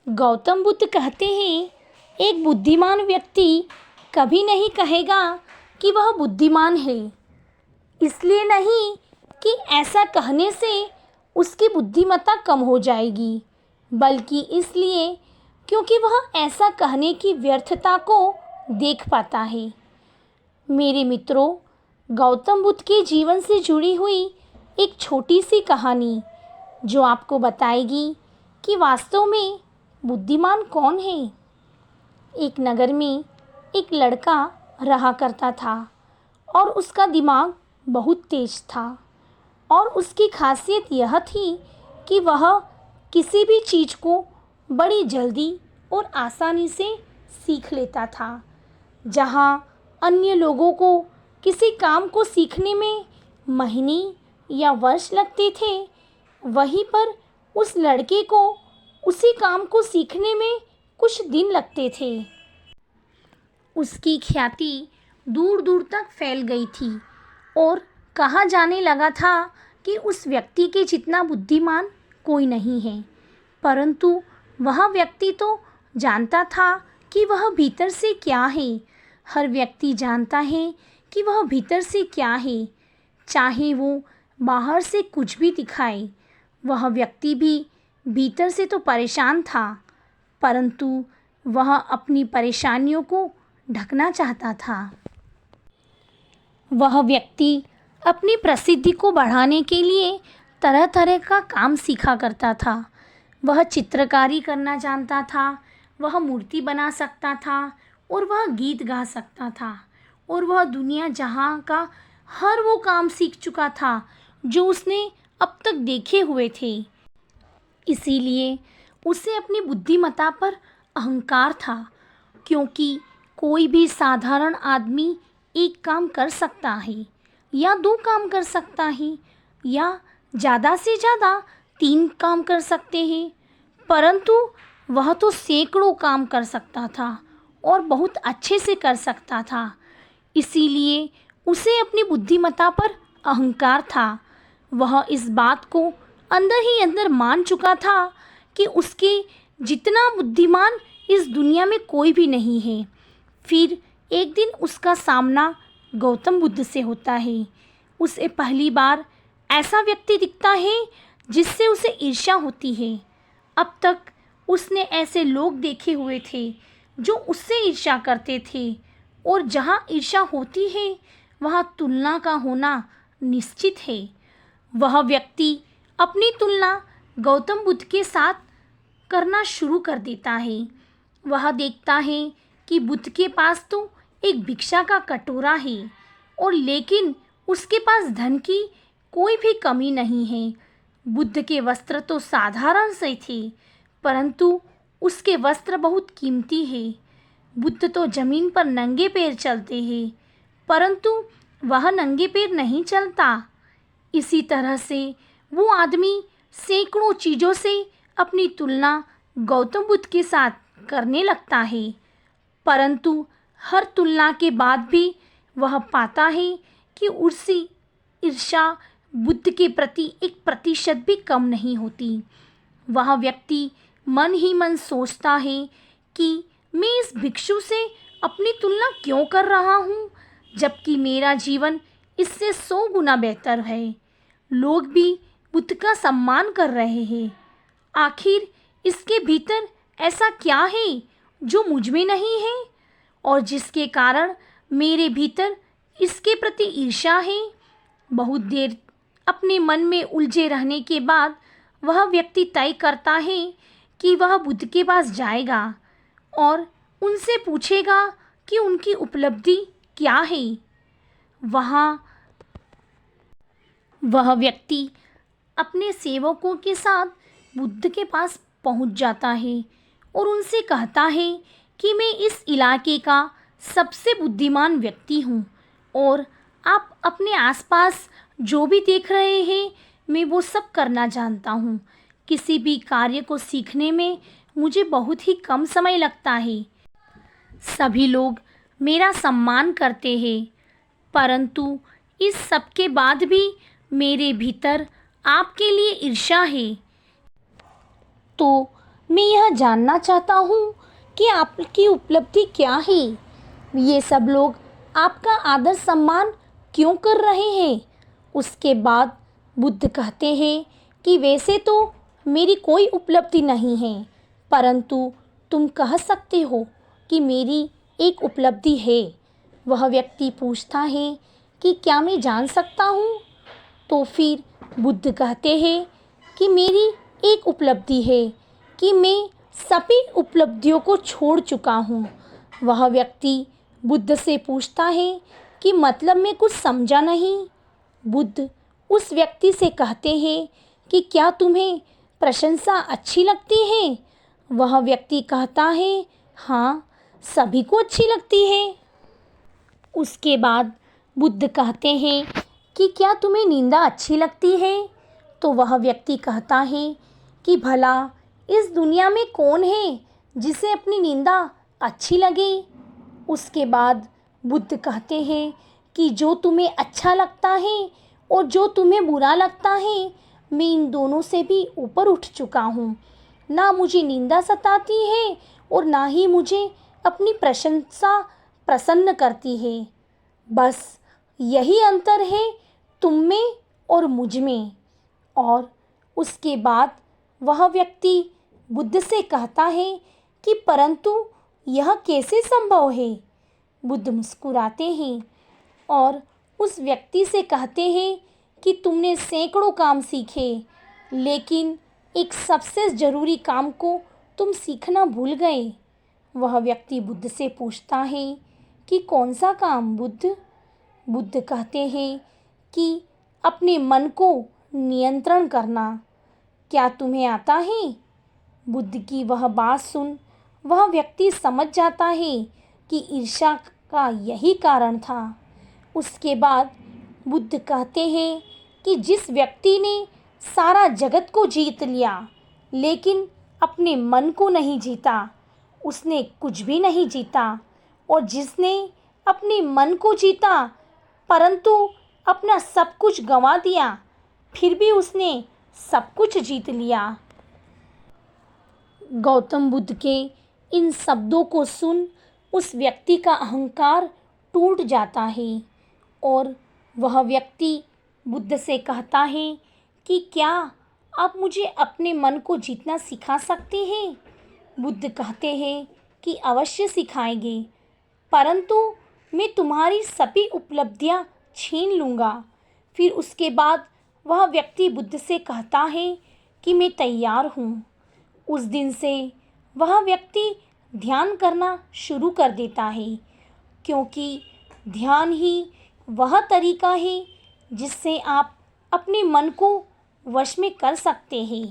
गौतम बुद्ध कहते हैं, एक बुद्धिमान व्यक्ति कभी नहीं कहेगा कि वह बुद्धिमान है। इसलिए नहीं कि ऐसा कहने से उसकी बुद्धिमत्ता कम हो जाएगी, बल्कि इसलिए क्योंकि वह ऐसा कहने की व्यर्थता को देख पाता है। मेरे मित्रों, गौतम बुद्ध के जीवन से जुड़ी हुई एक छोटी सी कहानी जो आपको बताएगी कि वास्तव में बुद्धिमान कौन है। एक नगर में एक लड़का रहा करता था और उसका दिमाग बहुत तेज था और उसकी खासियत यह थी कि वह किसी भी चीज़ को बड़ी जल्दी और आसानी से सीख लेता था। जहाँ अन्य लोगों को किसी काम को सीखने में महीने या वर्ष लगते थे, वहीं पर उस लड़के को उसी काम को सीखने में कुछ दिन लगते थे। उसकी ख्याति दूर दूर तक फैल गई थी और कहा जाने लगा था कि उस व्यक्ति के जितना बुद्धिमान कोई नहीं है। परंतु वह व्यक्ति तो जानता था कि वह भीतर से क्या है। हर व्यक्ति जानता है कि वह भीतर से क्या है, चाहे वो बाहर से कुछ भी दिखाए। वह व्यक्ति भी भीतर से तो परेशान था, परंतु वह अपनी परेशानियों को ढकना चाहता था। वह व्यक्ति अपनी प्रसिद्धि को बढ़ाने के लिए तरह तरह का काम सीखा करता था। वह चित्रकारी करना जानता था, वह मूर्ति बना सकता था और वह गीत गा सकता था और वह दुनिया जहाँ का हर वो काम सीख चुका था जो उसने अब तक देखे हुए थे। इसीलिए उसे अपनी बुद्धिमत्ता पर अहंकार था, क्योंकि कोई भी साधारण आदमी एक काम कर सकता है या दो काम कर सकता है या ज़्यादा से ज़्यादा 3 काम कर सकते हैं, परंतु वह तो सैकड़ों काम कर सकता था और बहुत अच्छे से कर सकता था। इसीलिए उसे अपनी बुद्धिमत्ता पर अहंकार था। वह इस बात को अंदर ही अंदर मान चुका था कि उसके जितना बुद्धिमान इस दुनिया में कोई भी नहीं है। फिर एक दिन उसका सामना गौतम बुद्ध से होता है। उसे पहली बार ऐसा व्यक्ति दिखता है जिससे उसे ईर्ष्या होती है। अब तक उसने ऐसे लोग देखे हुए थे जो उससे ईर्ष्या करते थे, और जहाँ ईर्ष्या होती है वहाँ तुलना का होना निश्चित है। वह व्यक्ति अपनी तुलना गौतम बुद्ध के साथ करना शुरू कर देता है। वह देखता है कि बुद्ध के पास तो एक भिक्षा का कटोरा है और लेकिन उसके पास धन की कोई भी कमी नहीं है। बुद्ध के वस्त्र तो साधारण से थे, परंतु उसके वस्त्र बहुत कीमती है। बुद्ध तो जमीन पर नंगे पैर चलते हैं, परंतु वह नंगे पैर नहीं चलता। इसी तरह से वो आदमी सैकड़ों चीज़ों से अपनी तुलना गौतम बुद्ध के साथ करने लगता है, परंतु हर तुलना के बाद भी वह पाता है कि उसकी ईर्ष्या बुद्ध के प्रति 1% भी कम नहीं होती। वह व्यक्ति मन ही मन सोचता है कि मैं इस भिक्षु से अपनी तुलना क्यों कर रहा हूँ, जबकि मेरा जीवन इससे 100 गुना बेहतर है। लोग भी बुद्ध का सम्मान कर रहे हैं। आखिर इसके भीतर ऐसा क्या है जो मुझ में नहीं है और जिसके कारण मेरे भीतर इसके प्रति ईर्ष्या है। बहुत देर अपने मन में उलझे रहने के बाद वह व्यक्ति तय करता है कि वह बुद्ध के पास जाएगा और उनसे पूछेगा कि उनकी उपलब्धि क्या है। वहाँ वह व्यक्ति अपने सेवकों के साथ बुद्ध के पास पहुँच जाता है और उनसे कहता है कि मैं इस इलाके का सबसे बुद्धिमान व्यक्ति हूँ और आप अपने आसपास जो भी देख रहे हैं मैं वो सब करना जानता हूँ। किसी भी कार्य को सीखने में मुझे बहुत ही कम समय लगता है। सभी लोग मेरा सम्मान करते हैं, परंतु इस सब के बाद भी मेरे भीतर आपके लिए ईर्ष्या है। तो मैं यह जानना चाहता हूँ कि आपकी उपलब्धि क्या है। ये सब लोग आपका आदर सम्मान क्यों कर रहे हैं। उसके बाद बुद्ध कहते हैं कि वैसे तो मेरी कोई उपलब्धि नहीं है, परंतु तुम कह सकते हो कि मेरी एक उपलब्धि है। वह व्यक्ति पूछता है कि क्या मैं जान सकता हूँ। तो फिर बुद्ध कहते हैं कि मेरी एक उपलब्धि है कि मैं सभी उपलब्धियों को छोड़ चुका हूँ। वह व्यक्ति बुद्ध से पूछता है कि मतलब मैं कुछ समझा नहीं। बुद्ध उस व्यक्ति से कहते हैं कि क्या तुम्हें प्रशंसा अच्छी लगती है। वह व्यक्ति कहता है, हाँ, सभी को अच्छी लगती है। उसके बाद बुद्ध कहते हैं कि क्या तुम्हें निंदा अच्छी लगती है। तो वह व्यक्ति कहता है कि भला इस दुनिया में कौन है जिसे अपनी निंदा अच्छी लगे। उसके बाद बुद्ध कहते हैं कि जो तुम्हें अच्छा लगता है और जो तुम्हें बुरा लगता है, मैं इन दोनों से भी ऊपर उठ चुका हूँ। ना मुझे निंदा सताती है और ना ही मुझे अपनी प्रशंसा प्रसन्न करती है। बस यही अंतर है तुम में और मुझ में। और उसके बाद वह व्यक्ति बुद्ध से कहता है कि परंतु यह कैसे संभव है। बुद्ध मुस्कुराते हैं और उस व्यक्ति से कहते हैं कि तुमने सैकड़ों काम सीखे, लेकिन एक सबसे ज़रूरी काम को तुम सीखना भूल गए। वह व्यक्ति बुद्ध से पूछता है कि कौन सा काम बुद्ध। बुद्ध कहते हैं कि अपने मन को नियंत्रण करना। क्या तुम्हें आता है। बुद्ध की वह बात सुन वह व्यक्ति समझ जाता है कि ईर्ष्या का यही कारण था। उसके बाद बुद्ध कहते हैं कि जिस व्यक्ति ने सारा जगत को जीत लिया लेकिन अपने मन को नहीं जीता, उसने कुछ भी नहीं जीता। और जिसने अपने मन को जीता परंतु अपना सब कुछ गंवा दिया, फिर भी उसने सब कुछ जीत लिया। गौतम बुद्ध के इन शब्दों को सुन उस व्यक्ति का अहंकार टूट जाता है और वह व्यक्ति बुद्ध से कहता है कि क्या आप मुझे अपने मन को जीतना सिखा सकते हैं। बुद्ध कहते हैं कि अवश्य सिखाएंगे, परंतु मैं तुम्हारी सभी उपलब्धियां छीन लूँगा। फिर उसके बाद वह व्यक्ति बुद्ध से कहता है कि मैं तैयार हूँ। उस दिन से वह व्यक्ति ध्यान करना शुरू कर देता है, क्योंकि ध्यान ही वह तरीका है जिससे आप अपने मन को वश में कर सकते हैं।